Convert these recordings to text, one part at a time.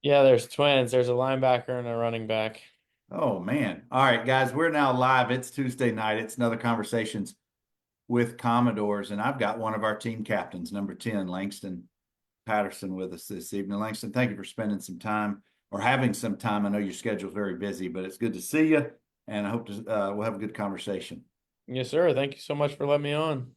Yeah, there's twins. There's a linebacker and a running back. Oh man. All right, guys, we're now live. It's Tuesday night. It's another Conversations with Commodores, and I've got one of our team captains, number 10, Langston Patterson, with us this evening. Langston, thank you for spending some time or having some time. I know your schedule's very busy, but it's good to see you, and I hope we'll have a good conversation. Yes, sir. Thank you so much for letting me on.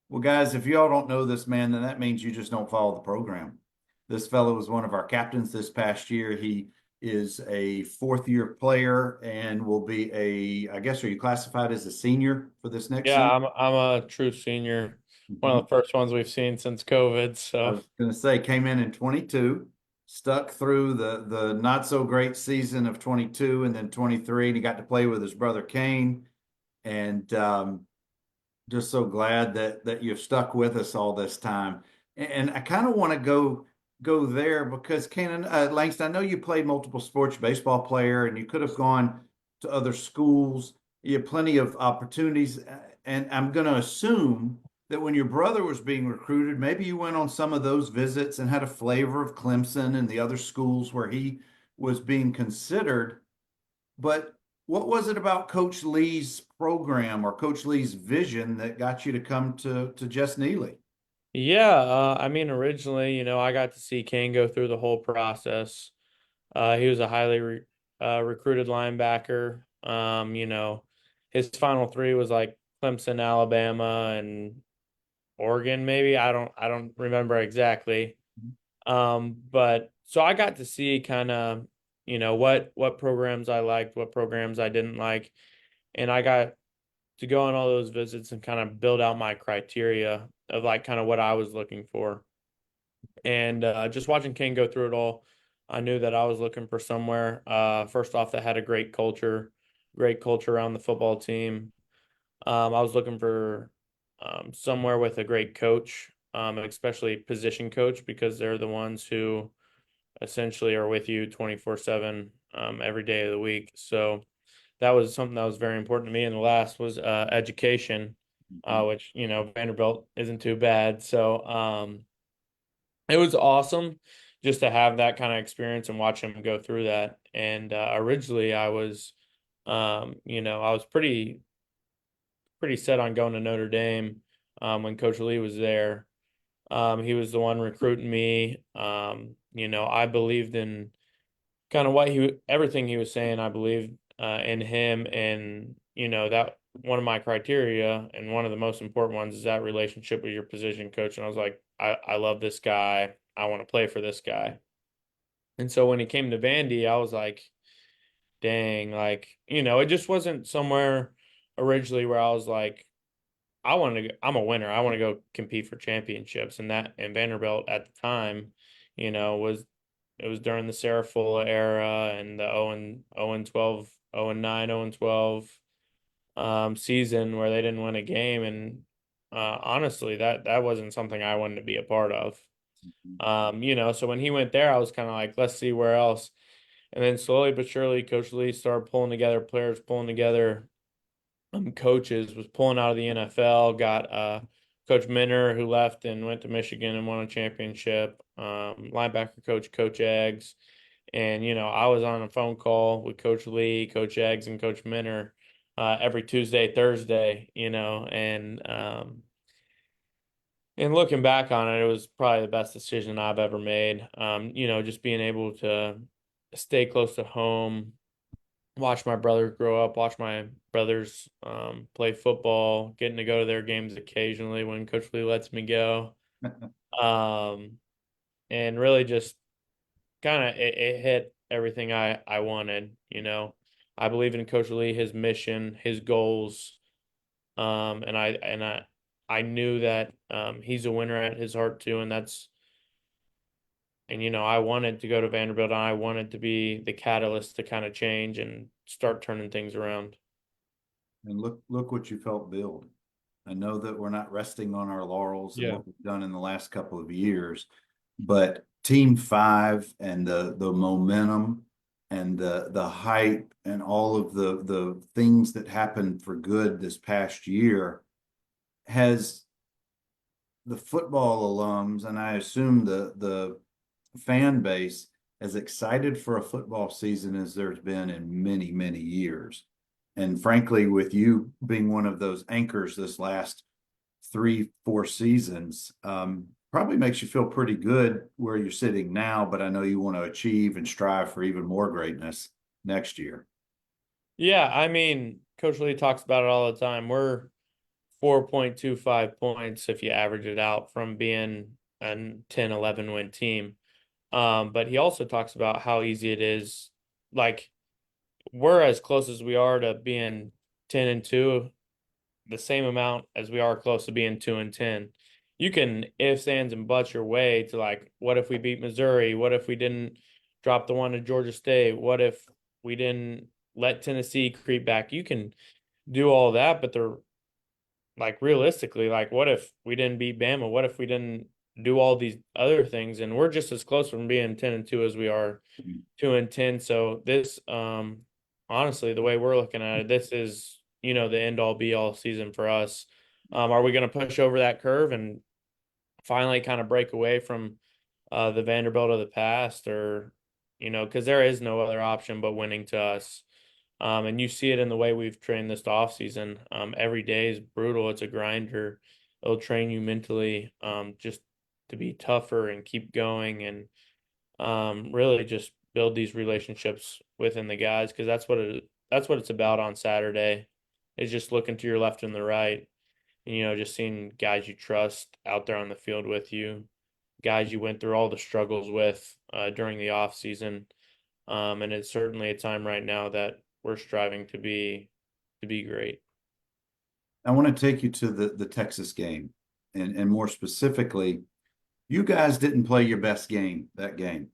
Well, guys, if y'all don't know this man, then that means you just don't follow the program. This fellow was one of our captains this past year. He is a fourth year player and will be I guess, are you classified as a senior for this next Yeah, season? I'm a true senior. One of Mhm. the first ones we've seen since COVID. I So was going to say, came in 22, stuck through the not so great season of 22 and then 23, and he got to play with his brother Kane. And just so glad that you've stuck with us all this time. And I kind of want to go there because Cannon Langston, I know you played multiple sports, baseball player, and you could have gone to other schools. You have plenty of opportunities, and I'm going to assume that when your brother was being recruited, maybe you went on some of those visits and had a flavor of Clemson and the other schools where he was being considered. But what was it about Coach Lee's program or Coach Lee's vision that got you to come to Jess Neely? yeah, I mean, originally, I got to see Kane go through the whole process. He was a highly recruited linebacker. His final three was like Clemson, Alabama, and Oregon, maybe. I don't remember exactly. But so I got to see kind of, what programs I liked, what programs I didn't like, and I got to go on all those visits and kind of build out my criteria of like kind of what I was looking for. And just watching King go through it all, I knew that I was looking for somewhere, first off, that had a great culture around the football team. I was looking for somewhere with a great coach, especially position coach, because they're the ones who essentially are with you 24/7 every day of the week. So that was something that was very important to me. And the last was education, Mhm. which, Vanderbilt isn't too bad. So it was awesome just to have that kind of experience and watch him go through that. And originally I was pretty set on going to Notre Dame when Coach Lee was there. He was the one recruiting me. I believed in kind of everything he was saying. I believed in him, and that one of my criteria and one of the most important ones is that relationship with your position coach. And I was like, I love this guy. I want to play for this guy. And so when he came to Vandy, I was like, dang, like, it just wasn't somewhere originally where I was like, I'm a winner. I want to go compete for championships. And Vanderbilt at the time, was it was during the Sarah Fuller era and the 0 and 12, 0 and 9, 0 and 12 season where they didn't win a game. And honestly, that wasn't something I wanted to be a part of. So when he went there, I was kind of like, let's see where else. And then slowly but surely, Coach Lee started pulling together players, pulling together coaches, was pulling out of the NFL, got Coach Minner, who left and went to Michigan and won a championship, linebacker coach, Coach Eggs. And, I was on a phone call with Coach Lee, Coach Eggs, and Coach Minner every Tuesday, Thursday, and looking back on it, it was probably the best decision I've ever made. Just being able to stay close to home, watch my brother grow up, watch my brothers play football, getting to go to their games occasionally when Coach Lee lets me go. Um, and really just kind of it hit everything I wanted, I believe in Coach Lee, his mission, his goals. And I knew that he's a winner at his heart too, and I wanted to go to Vanderbilt and I wanted to be the catalyst to kind of change and start turning things around. And look what you've helped build. I know that we're not resting on our laurels and Yeah. what we've done in the last couple of years, but Team Five and the momentum and the hype and all of the things that happened for good this past year has the football alums, and I assume the fan base, as excited for a football season as there's been in many, many years. And frankly, with you being one of those anchors this last 3, 4 seasons, probably makes you feel pretty good where you're sitting now, but I know you want to achieve and strive for even more greatness next year. Yeah, I mean, Coach Lee talks about it all the time. We're 4.25 points if you average it out from being a 10, 11 win team. But he also talks about how easy it is. Like, we're as close as we are to being 10-2, the same amount as we are close to being 2-10. You can ifs, ands, and buts your way to like, what if we beat Missouri? What if we didn't drop the one to Georgia State? What if we didn't let Tennessee creep back? You can do all that, but they're like realistically, like what if we didn't beat Bama? What if we didn't do all these other things? And we're just as close from being 10-2 as we are 2-10. So this, honestly, the way we're looking at it, this is, the end all be all season for us. Are we going to push over that curve and finally kind of break away from the Vanderbilt of the past, or, because there is no other option but winning to us. And you see it in the way we've trained this off season. Every day is brutal. It's a grinder. It'll train you mentally, just to be tougher and keep going, and really just build these relationships within the guys, because that's what it's about on Saturday. Is just looking to your left and the right, and, just seeing guys you trust out there on the field with you, guys you went through all the struggles with during the off season. And it's certainly a time right now that we're striving to be great. I want to take you to the Texas game, and more specifically, you guys didn't play your best game that game,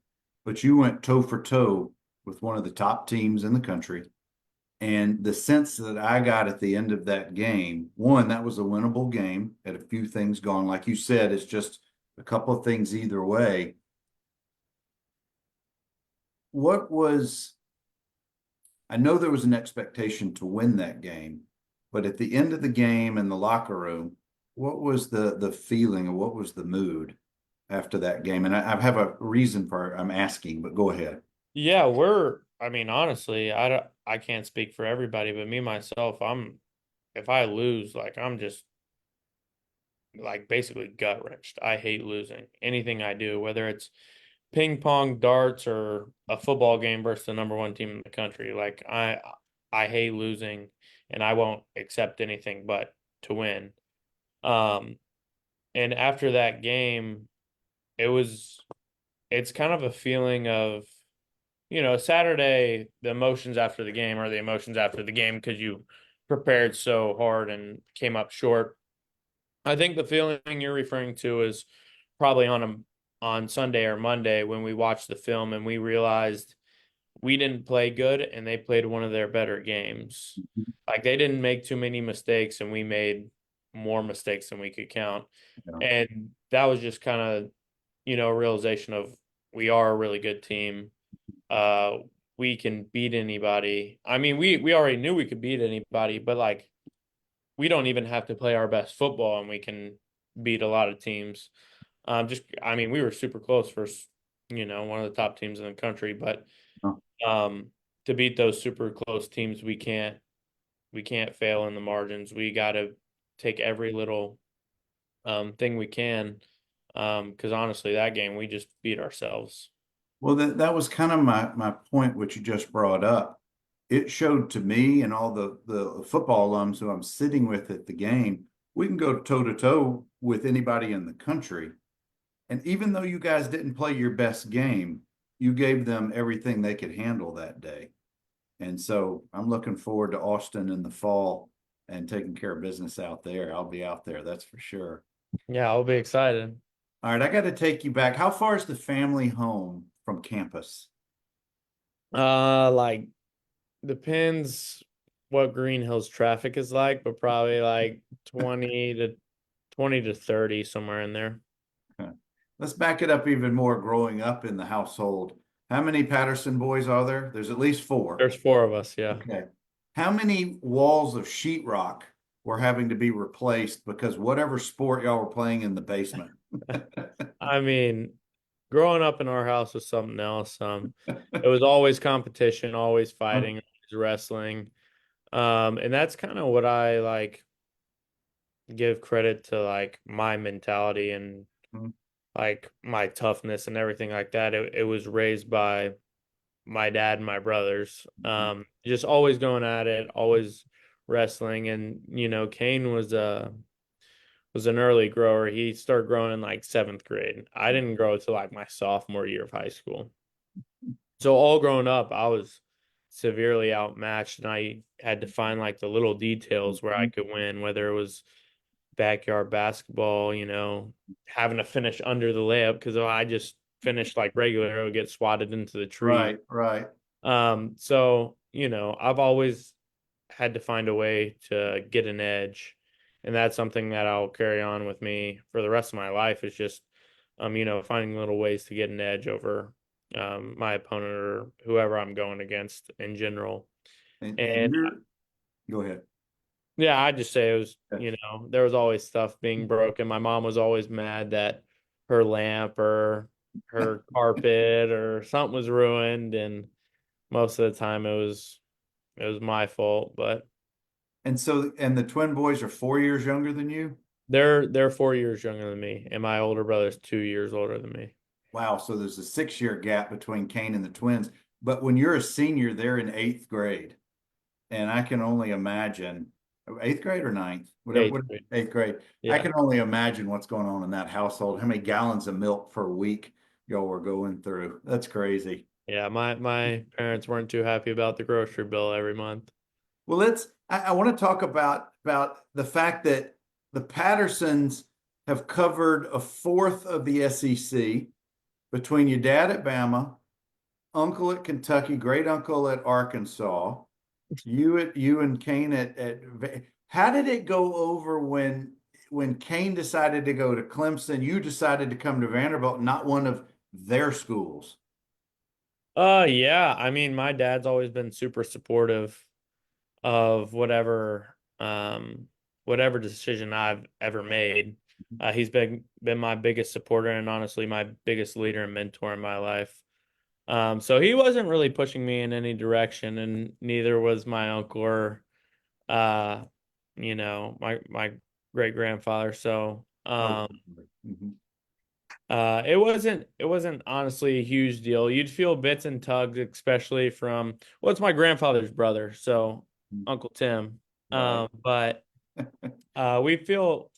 but you went toe for toe with one of the top teams in the country. And the sense that I got at the end of that game, one, that was a winnable game, had a few things gone. Like you said, it's just a couple of things either way. What was, I know there was an expectation to win that game, but at the end of the game in the locker room, what was the feeling, or what was the mood after that game? And I have a reason for I'm asking, but go ahead. Yeah, I mean, honestly, I can't speak for everybody, but me myself, if I lose, like I'm just like basically gut wrenched. I hate losing anything I do, whether it's ping pong, darts, or a football game versus the number one team in the country. Like I hate losing, and I won't accept anything but to win. Um, and after that game, it was it's kind of a feeling of, Saturday, the emotions after the game are the emotions after the game because you prepared so hard and came up short. I think the feeling you're referring to is probably on Sunday or Monday when we watched the film and we realized we didn't play good and they played one of their better games. Like they didn't make too many mistakes and we made more mistakes than we could count. Yeah. And that was just kind of, a realization of we are a really good team. Uh, we can beat anybody. I mean, we already knew we could beat anybody, but like we don't even have to play our best football and we can beat a lot of teams. I mean, we were super close for, one of the top teams in the country, but um, to beat those super close teams, we can't fail in the margins. We got to take every little thing we can. Because honestly, that game we just beat ourselves. Well, that was kind of my point, which you just brought up. It showed to me and all the football alums who I'm sitting with at the game, we can go toe to toe with anybody in the country. And even though you guys didn't play your best game, you gave them everything they could handle that day. And so I'm looking forward to Austin in the fall and taking care of business out there. I'll be out there, that's for sure. Yeah, I'll be excited. All right, I got to take you back. How far is the family home from campus? Like depends what Green Hills traffic is like, but probably like 20 to 30, somewhere in there. Okay. Let's back it up even more growing up in the household. How many Patterson boys are there? There's at least four. There's four of us, yeah. Okay. How many walls of sheetrock were having to be replaced because whatever sport y'all were playing in the basement? I mean, growing up in our house was something else. It was always competition, always fighting, always wrestling. And that's kind of what I like give credit to, like my mentality and like my toughness and everything like that. It was raised by my dad and my brothers. Just always going at it, always wrestling. And Kane was an early grower. He started growing in like seventh grade. I didn't grow till like my sophomore year of high school. So all growing up, I was severely outmatched, and I had to find like the little details where I could win, whether it was backyard basketball, having to finish under the layup because if I just finished like regular, it would get swatted into the tree. Right, right. So, I've always had to find a way to get an edge. And that's something that I'll carry on with me for the rest of my life is just, finding little ways to get an edge over my opponent or whoever I'm going against in general. And And you're, go ahead. yeah, I just say it was, Yeah. there was always stuff being broken. My mom was always mad that her lamp or her carpet or something was ruined, and most of the time it was my fault. But And so, and the twin boys are 4 years younger than you? they're 4 years younger than me, and my older brother's 2 years older than me. Wow. So there's a 6 year gap between Kane and the twins. But when you're a senior, they're in eighth grade. And I can only imagine eighth grade or ninth, whatever, Eighth grade. eighth grade. I Yeah. can only imagine what's going on in that household, how many gallons of milk per week y'all were going through. That's crazy. Yeah, my parents weren't too happy about the grocery bill every month. Well, I want to talk about the fact that the Pattersons have covered a fourth of the SEC between your dad at Bama, uncle at Kentucky, great uncle at Arkansas, you and Kane at how did it go over when Kane decided to go to Clemson, you decided to come to Vanderbilt, not one of their schools? Yeah, I mean, my dad's always been super supportive of whatever decision I've ever made. He's been my biggest supporter and honestly my biggest leader and mentor in my life. So he wasn't really pushing me in any direction, and neither was my uncle or uh, my great grandfather. So Oh, mhm. it wasn't honestly a huge deal. You'd feel bits and tugs, especially from it's my grandfather's brother, so Uncle Tim. Right. But we feel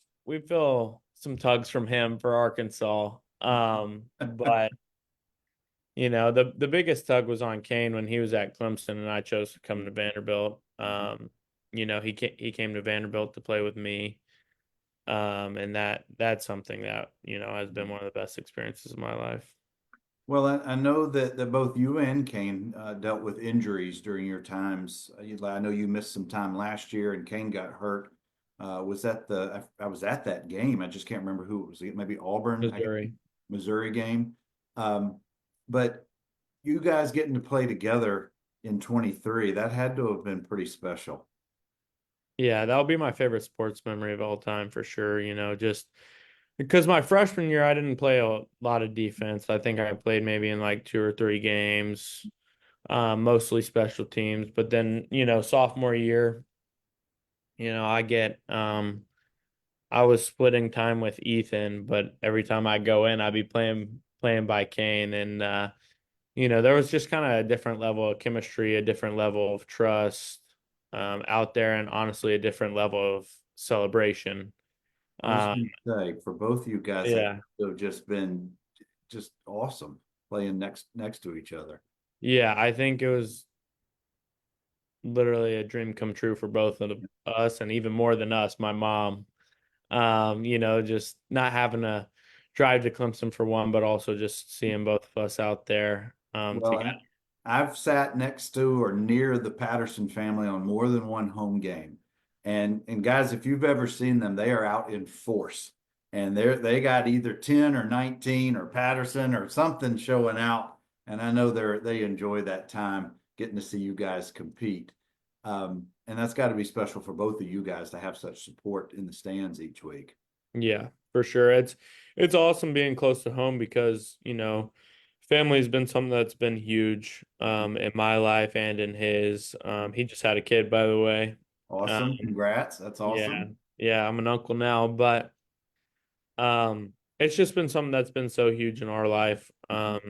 some tugs from him for Arkansas. But the biggest tug was on Kane when he was at Clemson and I chose to come to Vanderbilt. He came to Vanderbilt to play with me. And that's something that, has been one of the best experiences of my life. Well, I know that both you and Kane dealt with injuries during your times. I know you missed some time last year, and Kane got hurt. Was that I was at that game. I just can't remember who it was. Maybe Auburn, I guess, Missouri. Missouri game. Um, but you guys getting to play together in 23, that had to have been pretty special. Yeah, that'll be my favorite sports memory of all time for sure. Just because my freshman year I didn't play a lot of defense. I think I played maybe in like two or three games, mostly special teams. But then, sophomore year, I was splitting time with Ethan, but every time I go in, I'd be playing by Kane, and there was just kind of a different level of chemistry, a different level of trust out there, and honestly, a different level of celebration. I was Um, going to say, for both you guys, that yeah, would have just been just awesome playing next to each other. yeah, I think it was literally a dream come true for both of us, and even more than us, my mom. Just not having to drive to Clemson for one, but also just seeing both of us out there Well, together. I've sat next to or near the Patterson family on more than one home game. And guys, if you've ever seen them, they are out in force. And they got either 10 or 19 or Patterson or something showing out. And I know they enjoy that time getting to see you guys compete. And that's got to be special for both of you guys to have such support in the stands each week. Yeah. For sure. It's awesome being close to home because, family's been something that's been huge in my life and in his. He just had a kid, by the way. Um, Awesome. Congrats. That's yeah. awesome. Yeah, I'm an uncle now, but it's just been something that's been so huge in our life. My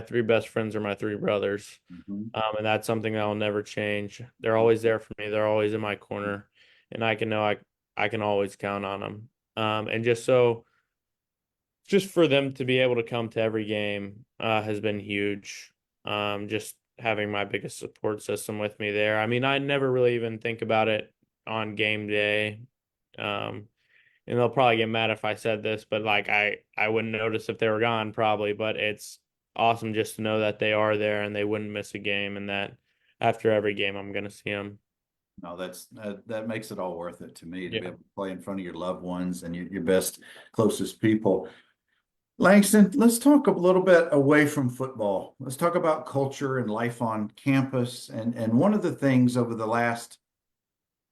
three best friends are my three brothers. Mhm. And that's something that will never change. They're always there for me. They're always in my corner, and I can know I can always count on them. And just for them to be able to come to every game has been huge. Just having my biggest support system with me there. I mean, I never really even think about it on game day. Um, and they'll probably get mad if I said this, but like I wouldn't notice if they were gone probably, but it's awesome just to know that they are there and they wouldn't miss a game and that after every game I'm going to see them. No, that makes it all worth it to me to be Yeah. able to play in front of your loved ones and your best, closest people. Langston, let's talk a little bit away from football. Let's talk about culture and life on campus. And one of the things over the last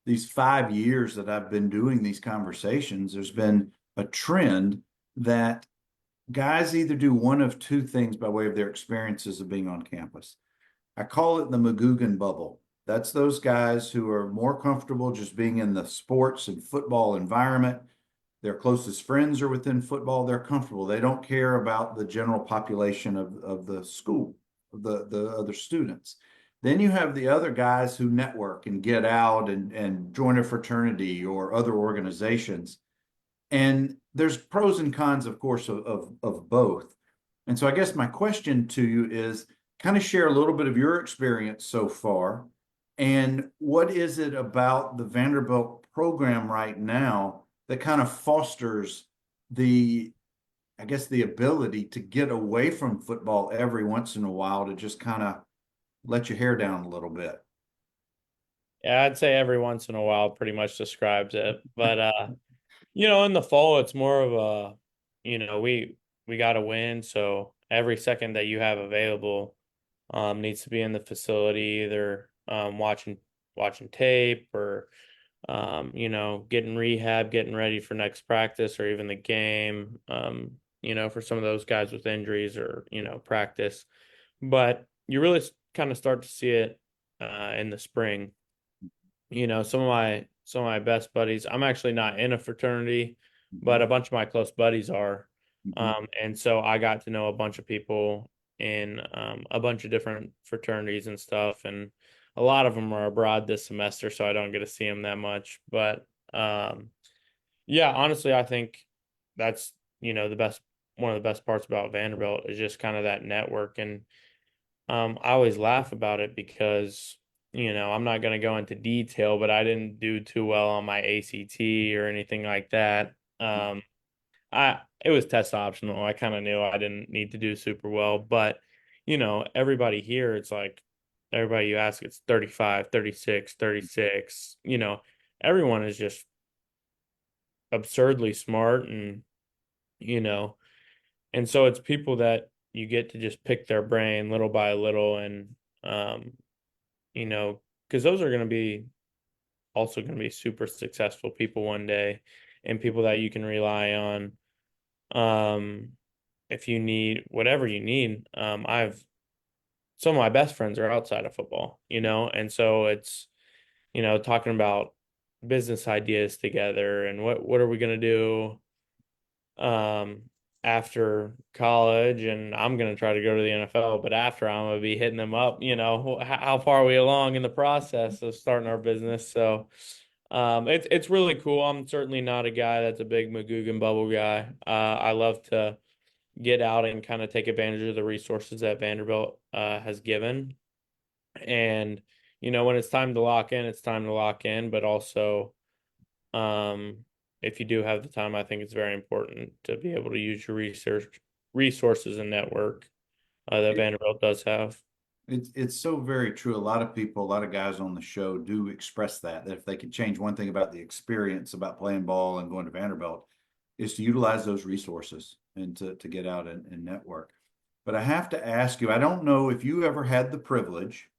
these 5 years that I've been doing these conversations, there's been a trend that guys either do one of two things by way of their experiences of being on campus. I call it the McGugan bubble. That's those guys who are more comfortable just being in the sports and football environment. Their closest friends are within football. They're comfortable. They don't care about the general population of the school, the other students. Then you have the other guys who network and get out and join a fraternity or other organizations. And there's pros and cons, of course, of both. And so I guess my question to you is kind of share a little bit of your experience so far. And what is it about the Vanderbilt program right now that kind of fosters the, I guess, the ability to get away from football every once in a while to just kind of let your hair down a little bit? Yeah, I'd say every once in a while pretty much describes it. But in the fall it's more of a, we got to win, so every second that you have available needs to be in the facility either watching tape or getting rehab, getting ready for next practice or even the game. For some of those guys with injuries or, practice. But you really kind of start to see it in the spring. Some of my best buddies, I'm actually not in a fraternity, but a bunch of my close buddies are. Mhm. And so I got to know a bunch of people in a bunch of different fraternities and stuff. And a lot of them are abroad this semester, so I don't get to see them that much. But yeah, honestly, I think that's, the best, one of the best parts about Vanderbilt is just kind of that network. And I always laugh about it because, I'm not going to go into detail, but I didn't do too well on my ACT or anything like that. It was test optional. I kind of knew I didn't need to do super well, but everybody here, it's like everybody you ask, it's 35, 36, 36. Everyone is just absurdly smart you know, and so it's people that you get to just pick their brain little by little and um, you know, because those are going to be also going to be super successful people one day and people that you can rely on. Um, if you need whatever you need, I've some of my best friends are outside of football, and so it's, talking about business ideas together and what are we going to do um after college, and I'm going to try to go to the NFL, but after I'm going to be hitting them up, how far are we along in the process of starting our business. So it's really cool. I'm certainly not a guy that's a big Magoogan bubble guy. I love to get out and kind of take advantage of the resources that Vanderbilt has given. And when it's time to lock in, it's time to lock in, but also um, if you do have the time, I think it's very important to be able to use your research resources and network that Vanderbilt does have. It's so very true. A lot of people, a lot of guys on the show do express that if they could change one thing about the experience about playing ball and going to Vanderbilt is to utilize those resources and to get out and network. But I have to ask you, I don't know if you ever had the privilege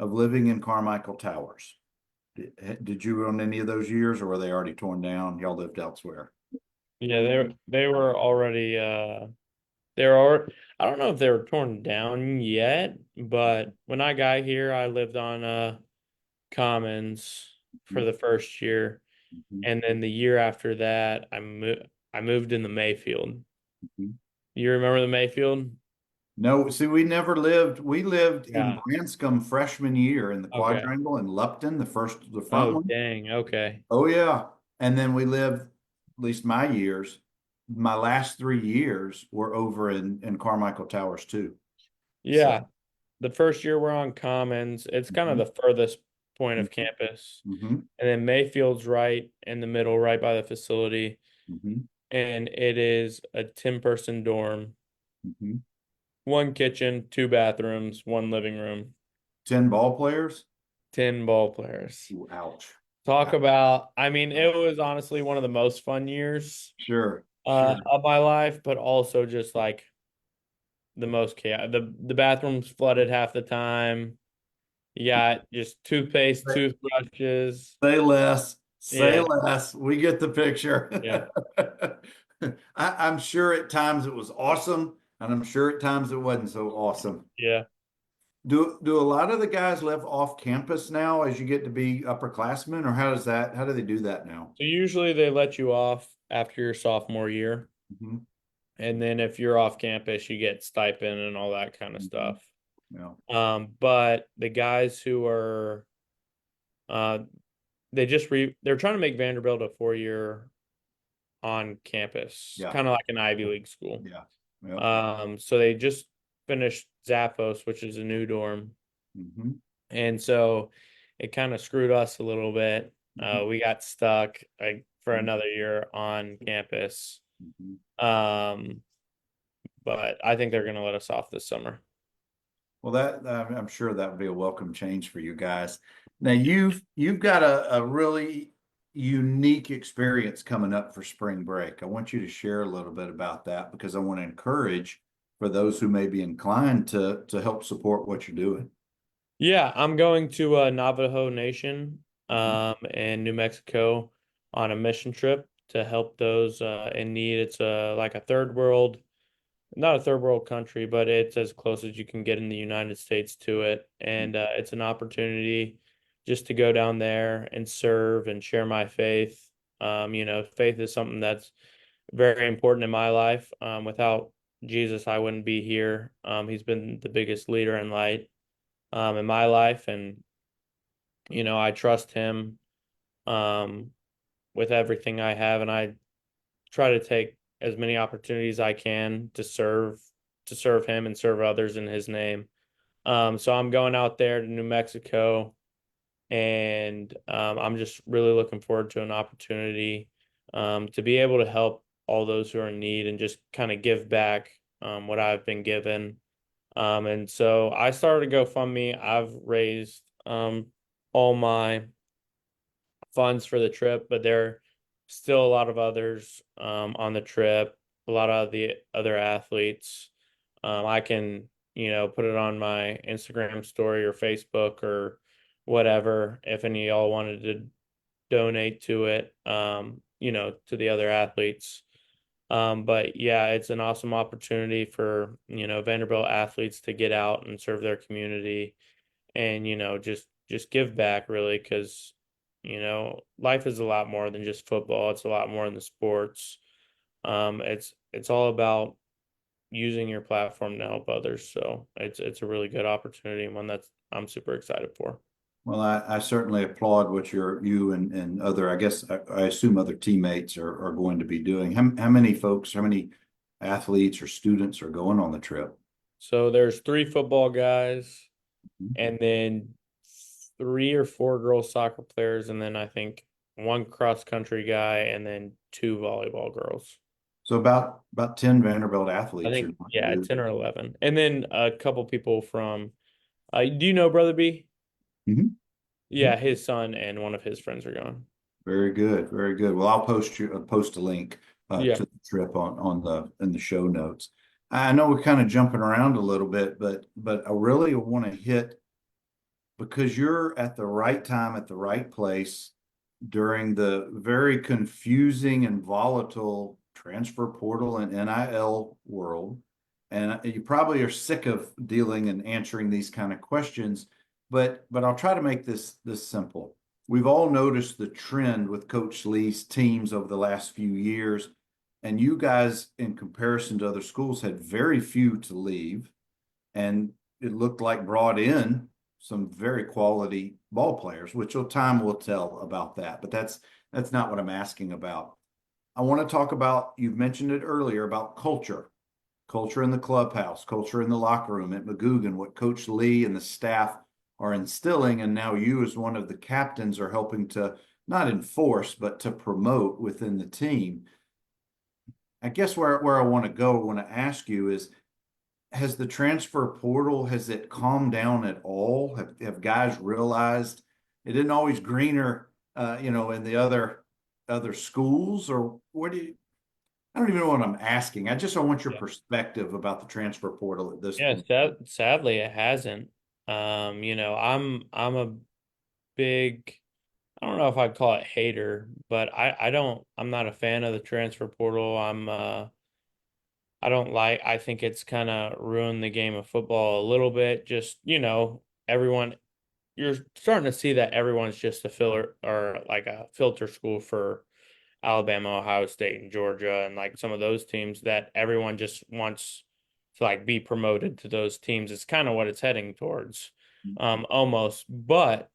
of living in Carmichael Towers. Did you on any of those years or were they already torn down? Y'all lived elsewhere? Yeah, they were already they were already, I don't know if they were torn down yet, but when I got here, I lived on Commons for the first year, Mhm. and then the year after that, I moved in the Mayfield. Mhm. You remember the Mayfield? No, see, we lived in Yeah. Branscombe freshman year in the Okay. quadrangle in Lupton, the front Oh, one. dang. Okay. Oh yeah. And then we lived, at least my last 3 years were over in Carmichael Towers too. So, Yeah. The first year we're on Commons. It's kind of mhm, the furthest point of mhm, campus. mhm, And then Mayfield's right in the middle, right by the facility. mhm, And it is a 10-person dorm, mhm. one kitchen, two bathrooms, one living room, 10 ball players. 10 ball players. Ooh, ouch. Talk Ouch. about, I mean, it was honestly one of the most fun years Sure, sure. of my life, but also just like the most chaos. The bathrooms flooded half the time. You got just toothpaste, toothbrushes. Say less. Say Yeah, less. We get the picture. yeah, I'm sure at times it was awesome, and I'm sure at times it wasn't so awesome. yeah. Do a lot of the guys live off campus now as you get to be upperclassmen, or how do they do that now? So usually they let you off after your sophomore year. Mhm, And then if you're off campus, you get stipend and all that kind of mhm. stuff. Yeah. But the guys who are uh they're trying to make Vanderbilt a 4 year on campus, Yeah. kind of like an Ivy League school. Yeah. Yep. So they just finished Zappos, which is a new dorm. Hmm. And so it kind of screwed us a little bit. Hmm. We got stuck for another year on campus. Hmm. Um, but I think they're going to let us off this summer. Well, I'm sure that would be a welcome change for you guys. Now you've got a really unique experience coming up for spring break. I want you to share a little bit about that because I want to encourage for those who may be inclined to help support what you're doing. Yeah, I'm going to Navajo Nation Mhm. in New Mexico on a mission trip to help those in need. It's like a third world, not a third world country, but it's as close as you can get in the United States to it. And it's an opportunity just to go down there and serve and share my faith. Faith is something that's very important in my life. Without Jesus, I wouldn't be here. He's been the biggest leader and light in my life, and I trust him um, with everything I have, and I try to take as many opportunities I can to serve him and serve others in his name. So I'm going out there to New Mexico, and I'm just really looking forward to an opportunity to be able to help all those who are in need and just kind of give back what I've been given. And so I started a GoFundMe. I've raised all my funds for the trip, but there are still a lot of others on the trip, a lot of the other athletes. I can, put it on my Instagram story or Facebook or whatever if any of y'all wanted to donate to it, to the other athletes. But yeah, it's an awesome opportunity for, Vanderbilt athletes to get out and serve their community and just give back really because life is a lot more than just football. It's a lot more in the sports. It's all about using your platform to help others. So it's a really good opportunity and one that's I'm super excited for. Well, I certainly applaud what you and other, I guess, I assume other teammates are going to be doing. How many folks, how many athletes or students are going on the trip? So there's three football guys Mhm. and then three or four girls soccer players and then I think one cross country guy and then two volleyball girls. So about 10 Vanderbilt I athletes are think, going to yeah, do. 10 or 11. And then a couple people from, do you know Brother B? Mhm. Yeah, his son and one of his friends are going. Very good, very good. Well, I'll post a link Yeah. to the trip on the in the show notes. I know we're kind of jumping around a little bit, but I really want to hit because you're at the right time at the right place during the very confusing and volatile transfer portal and NIL world. And you probably are sick of dealing and answering these kind of questions, but I'll try to make this simple. We've all noticed the trend with Coach Lee's teams over the last few years, and you guys, in comparison to other schools, had very few to leave, and it looked like brought in some very quality ball players, which time will tell about that. But that's not what I'm asking about. I want to talk about, you've mentioned it earlier, about culture in the clubhouse, culture in the locker room at McGugin, what Coach Lee and the staff are instilling. And now you, as one of the captains, are helping to not enforce, but to promote within the team. I guess where I want to go, I want to ask you is, has the transfer portal, has it calmed down at all? Have guys realized it isn't always greener, in the other schools? Or what do you, I don't even know what I'm asking. I want your Yeah. perspective about the transfer portal at this Yeah, point. sadly it hasn't. I'm a big, I don't know if I'd call it hater, but I'm not a fan of the transfer portal. I don't like, I think it's kind of ruined the game of football a little bit. Just, everyone, you're starting to see that everyone's just a filler or like a filter school for Alabama, Ohio State, and Georgia, and like some of those teams that everyone just wants to like be promoted to those teams. It's kind of what it's heading towards, almost. But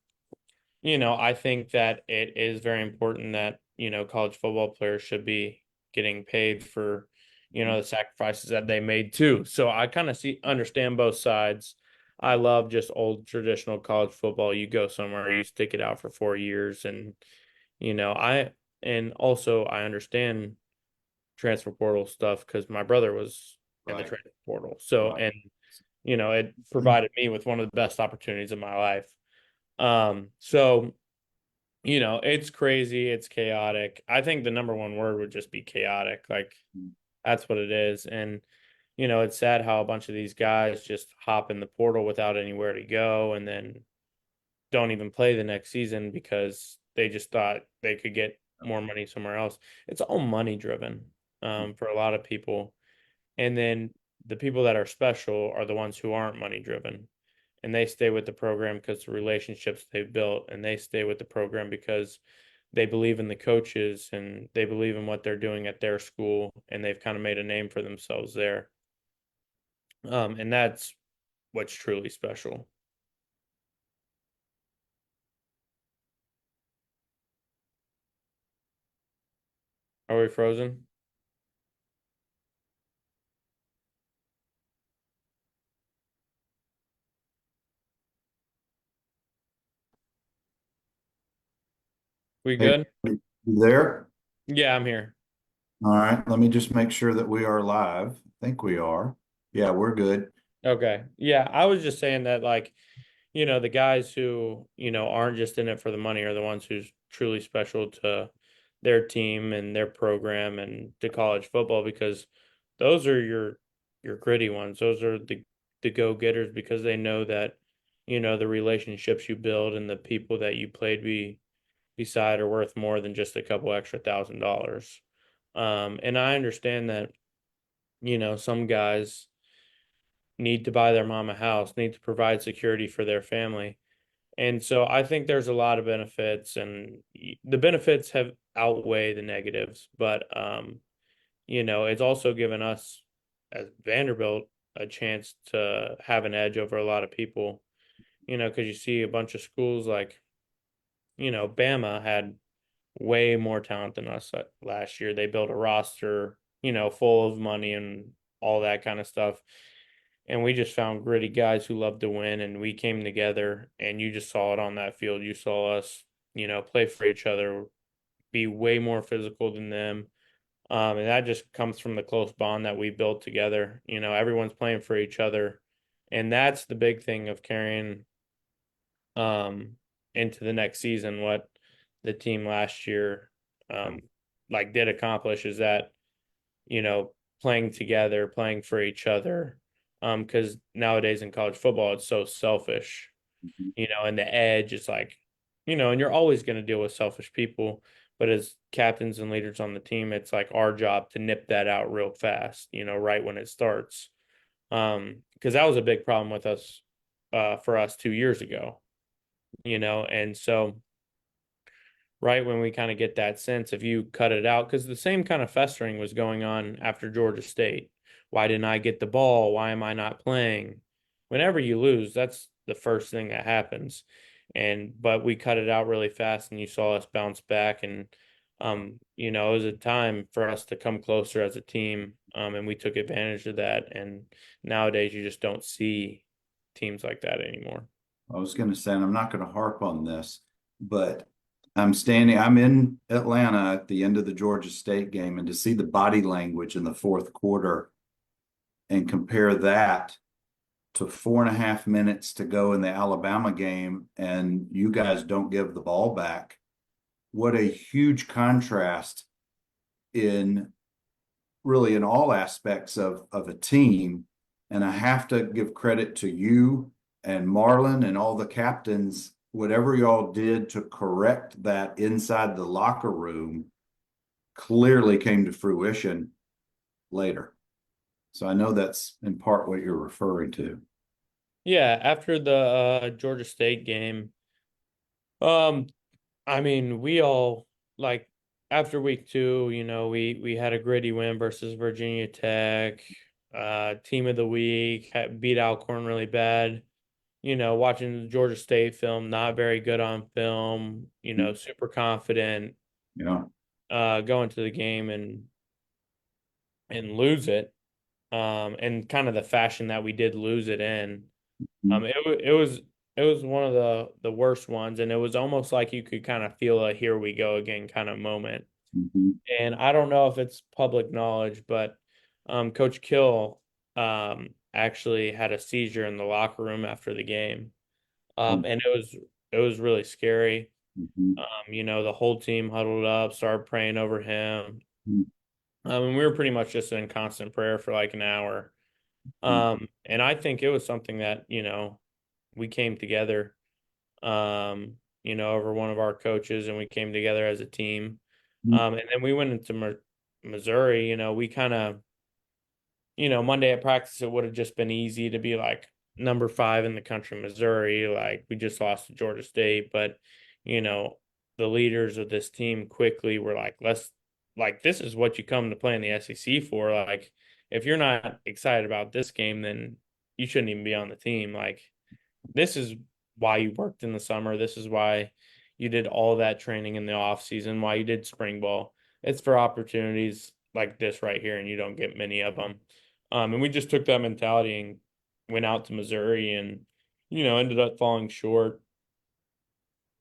I think that it is very important that, college football players should be getting paid for, the sacrifices that they made too. So I kind of understand both sides. I love just old traditional college football. You go somewhere, you stick it out for 4 years, and also I understand transfer portal stuff because my brother was in the Right, transfer portal. So, right. and it provided me with one of the best opportunities of my life. So it's crazy, it's chaotic. I think the number one word would just be chaotic. Like that's what it is. And it's sad how a bunch of these guys just hop in the portal without anywhere to go and then don't even play the next season because they just thought they could get more money somewhere else. It's all money driven for a lot of people. And then the people that are special are the ones who aren't money driven. And they stay with the program because the relationships they've built, and they stay with the program because they believe in the coaches and they believe in what they're doing at their school, and they've kind of made a name for themselves there. And that's what's truly special. Are we frozen? We Hey, good? you there? Yeah, I'm here. All right, let me just make sure that we are live. I think we are. Yeah, we're good. Okay. Yeah, I was just saying that, like, the guys who, aren't just in it for the money are the ones who's truly special to their team and their program and to college football because those are your gritty ones. Those are the go-getters because they know that, the relationships you build and the people that you played beside are worth more than just a couple extra $1,000. And I understand that, some guys need to buy their mom a house, need to provide security for their family. And so I think there's a lot of benefits, and the benefits have outweigh the negatives, but it's also given us as Vanderbilt a chance to have an edge over a lot of people, because you see a bunch of schools like, Bama had way more talent than us last year. They built a roster, full of money and all that kind of stuff. And we just found gritty guys who love to win, and we came together, and you just saw it on that field. You saw us, play for each other, be way more physical than them. And that just comes from the close bond that we built together. Everyone's playing for each other. And that's the big thing of carrying um into the next season. What the team last year like did accomplish is that, you know, playing together, playing for each other. Because nowadays in college football, it's so selfish, and the edge is like, and you're always going to deal with selfish people, but as captains and leaders on the team, it's like our job to nip that out real fast, right when it starts. Because that was a big problem with us, for us 2 years ago, and so right when we kind of get that sense, if you cut it out, because the same kind of festering was going on after Georgia State. Why didn't I get the ball? Why am I not playing? Whenever you lose, that's the first thing that happens. But we cut it out really fast, and you saw us bounce back. And it was a time for us to come closer as a team. And we took advantage of that. And nowadays you just don't see teams like that anymore. I was going to say, and I'm not going to harp on this, but I'm in Atlanta at the end of the Georgia State game, and to see the body language in the fourth quarter and compare that to 4.5 minutes to go in the Alabama game, and you guys don't give the ball back. What a huge contrast in really in all aspects of a team. And I have to give credit to you and Marlon and all the captains, whatever y'all did to correct that inside the locker room clearly came to fruition later. So I know that's in part what you're referring to. Yeah, after the Georgia State game, um, I mean, we all like after week 2, we had a gritty win versus Virginia Tech. Team of the week, beat Alcorn really bad. Watching the Georgia State film, not very good on film. Super confident. Yeah. Going to the game and lose it. And kind of the fashion that we did lose it in. It was one of the worst ones, and it was almost like you could kind of feel a here we go again kind of moment. Mm-hmm. And I don't know if it's public knowledge, but Coach Kill actually had a seizure in the locker room after the game. And it was really scary. Mm-hmm. The whole team huddled up, started praying over him. And we were pretty much just in constant prayer for like an hour. And I think it was something that, we came together, over one of our coaches, and we came together as a team. And then we went into Missouri. We kind of, Monday at practice, it would have just been easy to be like number 5 in the country, Missouri. Like we just lost to Georgia State, but you know, the leaders of this team quickly were like, this is what you come to play in the SEC for. Like, if you're not excited about this game, then you shouldn't even be on the team. Like, this is why you worked in the summer. This is why you did all that training in the off season, why you did spring ball. It's for opportunities like this right here, and you don't get many of them. And we just took that mentality and went out to Missouri and, ended up falling short.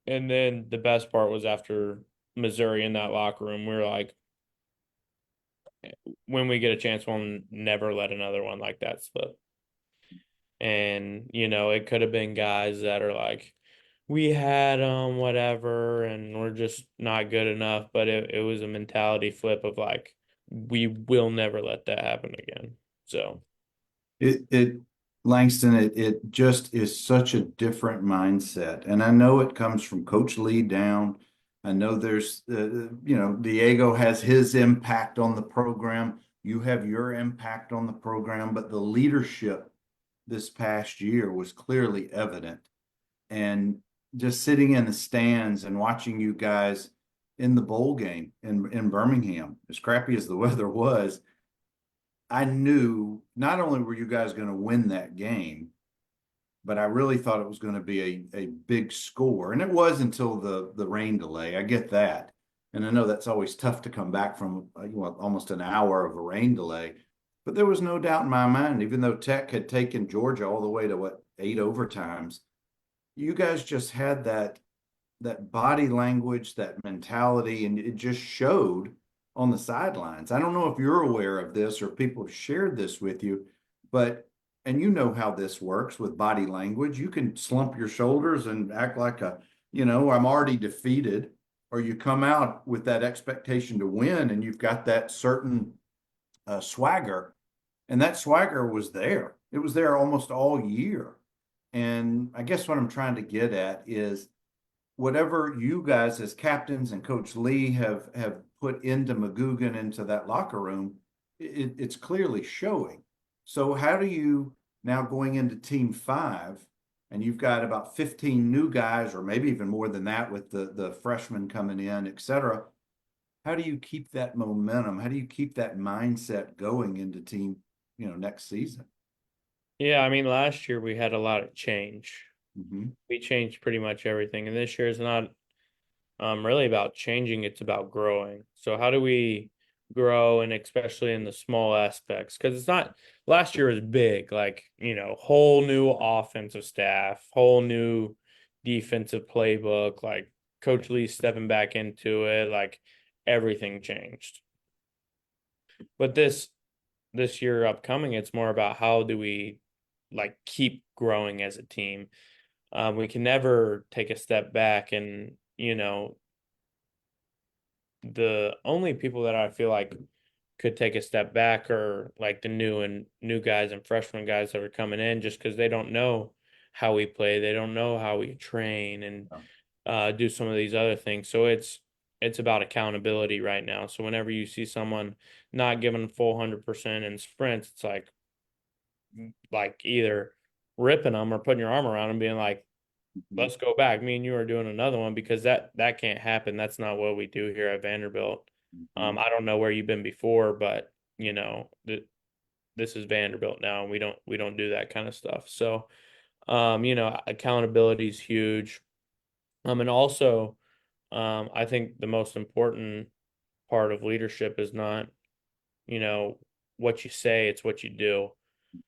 And then the best part was after Missouri in that locker room, we were like, when we get a chance, we'll never let another one like that slip. And, it could have been guys that are like, we had whatever, and we're just not good enough. But it was a mentality flip of like, we will never let that happen again. So It Langston, it just is such a different mindset. And I know it comes from Coach Lea down. I know there's, Diego has his impact on the program. You have your impact on the program, but the leadership this past year was clearly evident. And just sitting in the stands and watching you guys in the bowl game in Birmingham, as crappy as the weather was, I knew not only were you guys going to win that game, but I really thought it was going to be a big score. And it was until the rain delay. I get that. And I know that's always tough to come back from almost an hour of a rain delay. But there was no doubt in my mind, even though Tech had taken Georgia all the way to 8 overtimes, you guys just had that body language, that mentality, and it just showed on the sidelines. I don't know if you're aware of this or people have shared this with you, but and you know how this works with body language. You can slump your shoulders and act like I'm already defeated, or you come out with that expectation to win and you've got that certain swagger. And that swagger was there. It was there almost all year. And I guess what I'm trying to get at is whatever you guys as captains and Coach Lea have put into McGugan into that locker room, it's clearly showing. So how do you now going into team five, and you've got about 15 new guys, or maybe even more than that with the freshmen coming in, et cetera. How do you keep that momentum? How do you keep that mindset going into team, next season? Yeah, I mean, last year we had a lot of change. Mm-hmm. We changed pretty much everything, and this year is not really about changing, it's about growing. So how do we grow, and especially in the small aspects? Because it's not, last year was big, like, whole new offensive staff, whole new defensive playbook, like Coach Lee stepping back into it, like everything changed. But this year upcoming, it's more about how do we like keep growing as a team. We can never take a step back, and the only people that I feel like could take a step back are like the new guys and freshman guys that are coming in, just because they don't know how we play, they don't know how we train and do some of these other things. So it's about accountability right now. So whenever you see someone not giving full 100% in sprints, it's like either ripping them or putting your arm around them, being like, Mm-hmm. let's go back. Me and you are doing another one, because that can't happen. That's not what we do here at Vanderbilt. Mm-hmm. I don't know where you've been before, but this is Vanderbilt now, and we don't do that kind of stuff. So, accountability is huge. And also, I think the most important part of leadership is not, you know, what you say, it's what you do.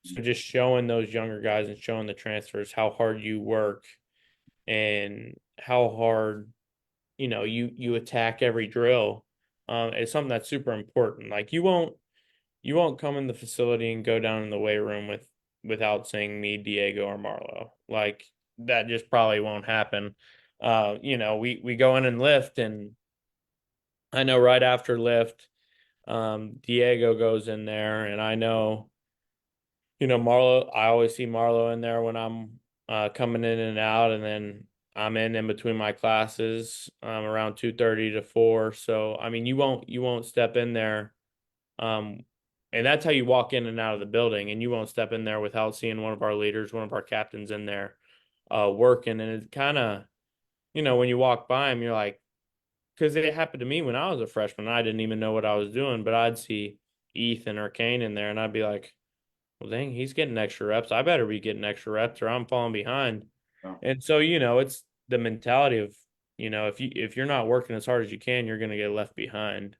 So just showing those younger guys and showing the transfers how hard you work and how hard you attack every drill is something that's super important. Like you won't come in the facility and go down in the weight room without seeing me, Diego, or Marlo. Like that just probably won't happen. We go in and lift, and I know right after lift, Diego goes in there, and I know, Marlo. I always see Marlo in there when I'm coming in and out, and then I'm in between my classes around 2:30 to 4. So I mean, you won't step in there, um, and that's how you walk in and out of the building, and you won't step in there without seeing one of our leaders, one of our captains in there working. And it kind of, when you walk by him, you're like, because it happened to me when I was a freshman. I didn't even know what I was doing, but I'd see Ethan or Kane in there, and I'd be like, well, dang, he's getting extra reps. I better be getting extra reps, or I'm falling behind. Oh, And so, it's the mentality of, if you're not working as hard as you can, you're going to get left behind.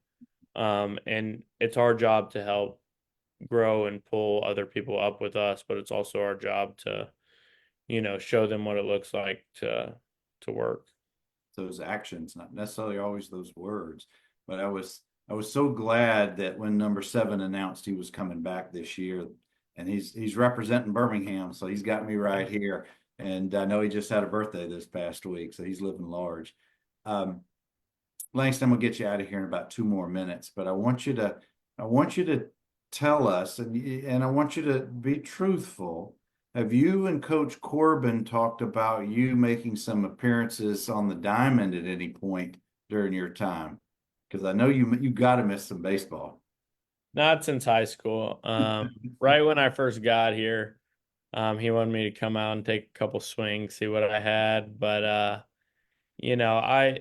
And it's our job to help grow and pull other people up with us, but it's also our job to, show them what it looks like to work. those actions, not necessarily always those words. But I was so glad that when number 7 announced he was coming back this year, and he's representing Birmingham, so he's got me right here. And I know he just had a birthday this past week, so he's living large. Um, Langston, I'm gonna get you out of here in about 2 more minutes, but I want you to tell us, and I want you to be truthful. Have you and Coach Corbin talked about you making some appearances on the diamond at any point during your time? Because I know you got to miss some baseball. Not since high school. Right when I first got here, he wanted me to come out and take a couple swings, see what I had. But I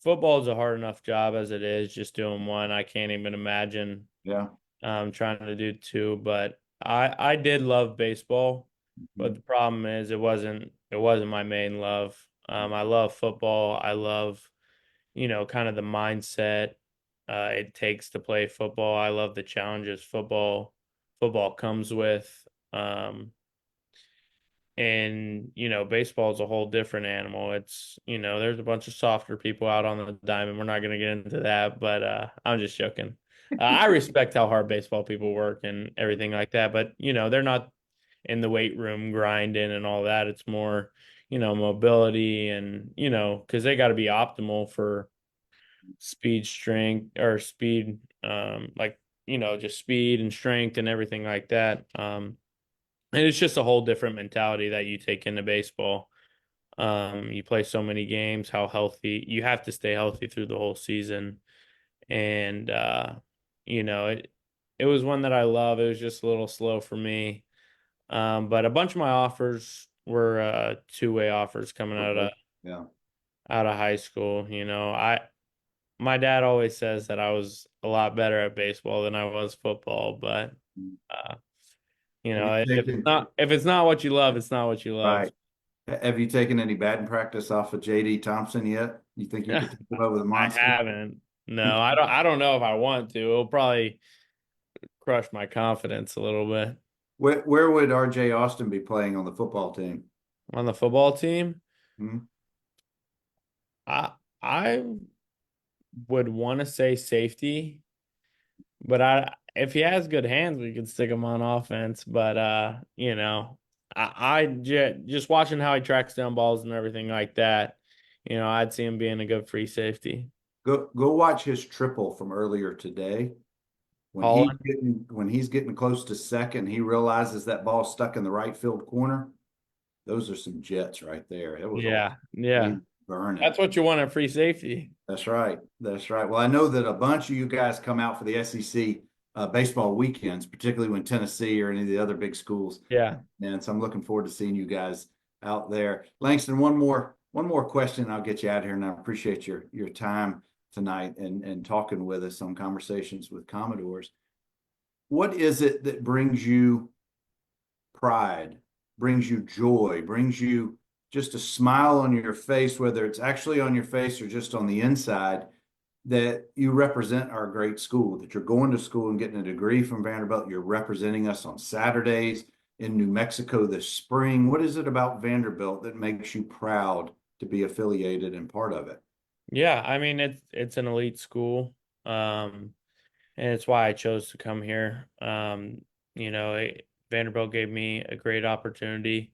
football is a hard enough job as it is, just doing one. I can't even imagine Yeah. trying to do two. But I did love baseball, but Mhm. the problem is it wasn't my main love. I love football. I love, kind of the mindset it takes to play football. I love the challenges football comes with. And baseball is a whole different animal. It's, there's a bunch of softer people out on the diamond. We're not going to get into that, but I'm just joking. I respect how hard baseball people work and everything like that, but they're not in the weight room grinding and all that. It's more, mobility and, because they got to be optimal for speed, strength, or speed, like, just speed and strength and everything like that. And it's just a whole different mentality that you take into baseball. You play so many games, how healthy you have to stay healthy through the whole season. And it was one that I love. It was just a little slow for me. But a bunch of my offers were two-way offers coming Okay. Yeah. out of high school. My dad always says that I was a lot better at baseball than I was football, but uh, Have you taken, if it's not what you love, it's not what you love. right. Have you taken any batting practice off of JD Thompson yet? You think you could take him over the I monster? haven't. No, I don't know if I want to. It'll probably crush my confidence a little bit. Where would RJ Austin be playing on the football team? On the football team, Hmm? I would want to say safety, but I if he has good hands, we could stick him on offense. But just watching how he tracks down balls and everything like that, I'd see him being a good free safety. Go watch his triple from earlier today. Holland, When he's getting close to second, he realizes that ball's stuck in the right field corner. Those are some jets right there. It was awesome. yeah, yeah, He burning. that's what you want at free safety. That's right. That's right. Well, I know that a bunch of you guys come out for the SEC baseball weekends, particularly when Tennessee or any of the other big schools. Yeah, And so I'm looking forward to seeing you guys out there. Langston, one more question, and I'll get you out of here. And I appreciate your time tonight and talking with us on Conversations with Commodores. What is it that brings you pride, brings you joy, brings you just a smile on your face, whether it's actually on your face or just on the inside, that you represent our great school, that you're going to school and getting a degree from Vanderbilt, you're representing us on Saturdays in New Mexico this spring. What is it about Vanderbilt that makes you proud to be affiliated and part of it? yeah. I mean, it's an elite school, and it's why I chose to come here. Vanderbilt gave me a great opportunity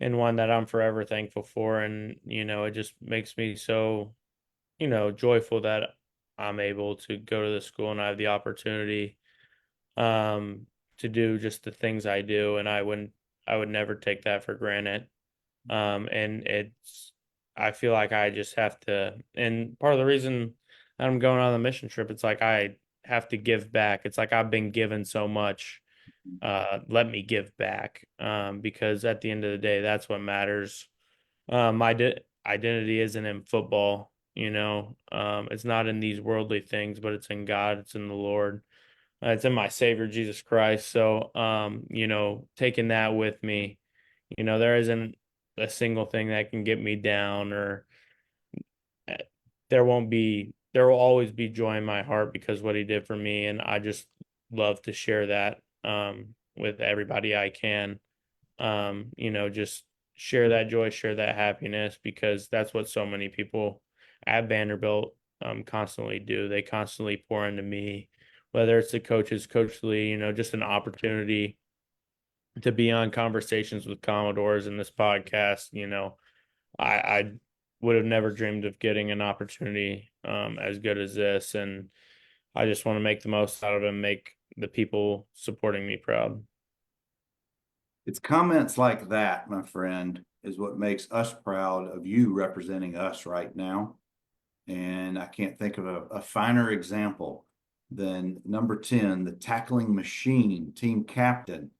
and one that I'm forever thankful for. And, it just makes me so, joyful that I'm able to go to the school and I have the opportunity um to do just the things I do. And I would never take that for granted. And I feel like I just have to, and part of the reason I'm going on the mission trip, it's like I have to give back. It's like I've been given so much. Let me give back. Because at the end of the day, that's what matters. My identity isn't in football, it's not in these worldly things, but it's in God, it's in the Lord. It's in my Savior Jesus Christ. So, taking that with me, there isn't a single thing that can get me down, or uh, there will always be joy in my heart because what he did for me. And I just love to share that, with everybody I can. Just share that joy, share that happiness, because that's what so many people at Vanderbilt constantly do. They constantly pour into me, whether it's the coaches, Coach Lee, just an opportunity to be on Conversations with Commodores in this podcast. I would have never dreamed of getting an opportunity as good as this, and I just want to make the most out of it and make the people supporting me proud. It's comments like that, my friend, is what makes us proud of you representing us right now. And I can't think of a finer example than number 10, the tackling machine, team captain,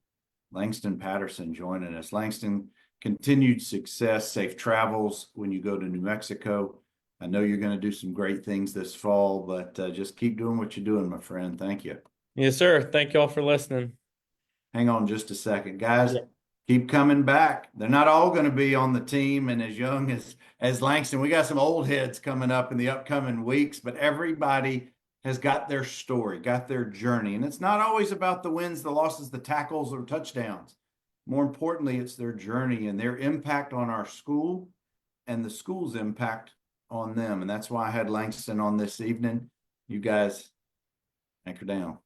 Langston Patterson, joining us. Langston, continued success, safe travels when you go to New Mexico. I know you're going to do some great things this fall, but just keep doing what you're doing, my friend. Thank you. Yes, sir. Thank you all for listening. Hang on just a second, guys. Yeah. Keep coming back. They're not all going to be on the team and as young as Langston. We got some old heads coming up in the upcoming weeks, but everybody has got their story, got their journey. And it's not always about the wins, the losses, the tackles, or touchdowns. More importantly, it's their journey and their impact on our school and the school's impact on them. And that's why I had Langston on this evening. You guys, anchor down.